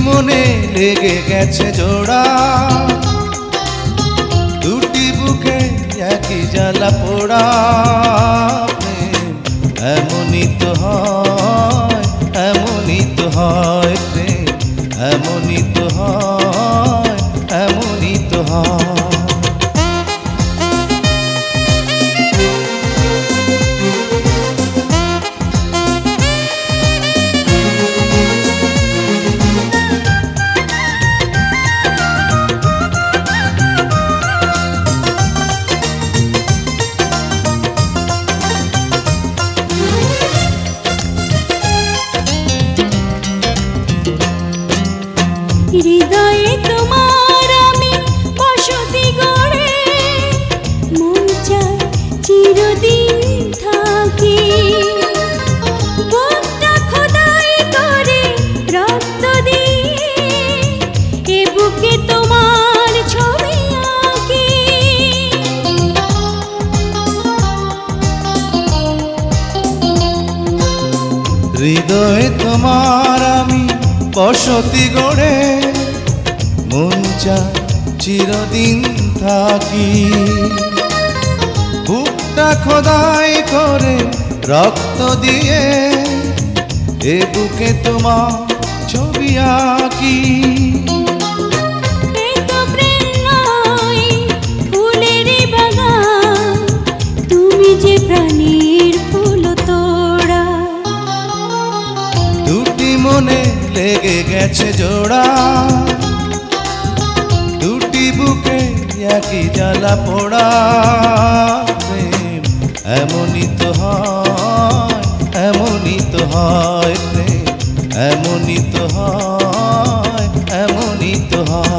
মনে লেগে গেছে জোড়া, দুটি বুকে একই জ্বালা পোড়া। এমনই তো হয়, এমনই তো হয় প্রেম, এমনই তো হয়, এমনই তো হয়। হৃদয়ে তোমার আমি বসতি গড়ে, মন চায় চিরদিন থাকি। বুকটা খোদাই করে রক্ত দিয়ে, এ বুকে তোমার ছবি আঁকি। হৃদয়ে তোমার আমি বসতি গড়ে, মন চায় চিরদিন থাকি। বুকটা খোদাই করে রক্ত দিয়ে, এ বুকে তোমার ছবি আঁকি। এ তো প্রেম নয়, ফুলের বাগান, তুমি যে প্রাণীর ফুল তোড়া। দুটি মনে লেগে গেছে জোড়া, দুটি বুকে একই জ্বালা পোড়া। প্রেম এমনই তো হয়, এমনই তো হয় প্রেম, এমনই তো হয়, এমনই তো হয়।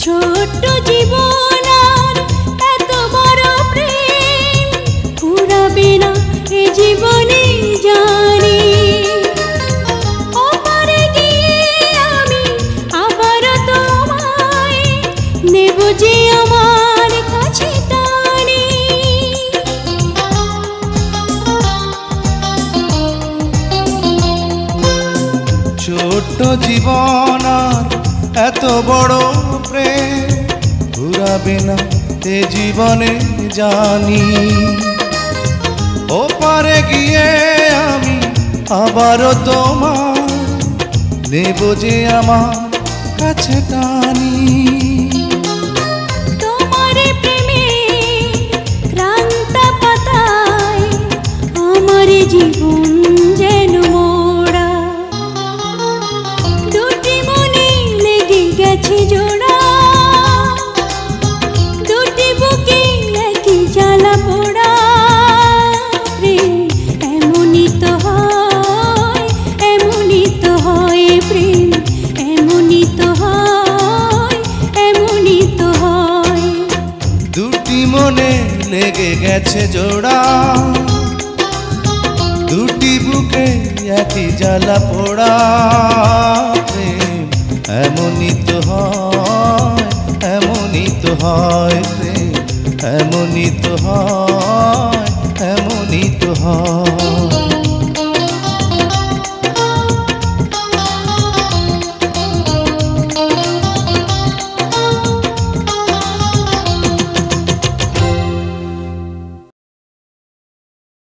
ছোট্ট জীবন আর এত বড় প্রেম ফুরাবে না এ জীবনে জানি। ওপারে গিয়ে আমি আবার তোমায় নেব যে আমার কাছে টানি। ছোট্ট জীবন আর এত বড় প্রেম ঘুরাবে না এ জীবনে জানি। ওপারে গিয়ে আমি আবারও তোমার নেব যে আমার কাছে টানি। তোমার প্রেমে ক্রান্ত পাতায় আমার জীবন যেন মোড়া। দুটি মনে লেগে গেছে জোড়া, দুটি বুকে একই জ্বালা পোড়া। প্রেম এমনই তো হয়, এমনই তো হয় প্রেম, এমনই তো হয়, এমনই তো হয়। দুটি মনে লেগে গেছে জোড়া, দুটি বুকে একই জ্বালা পোড়া। প্রেম এমনই তো হয়, এমনই তো হয় প্রেম, এমনই তো হয়।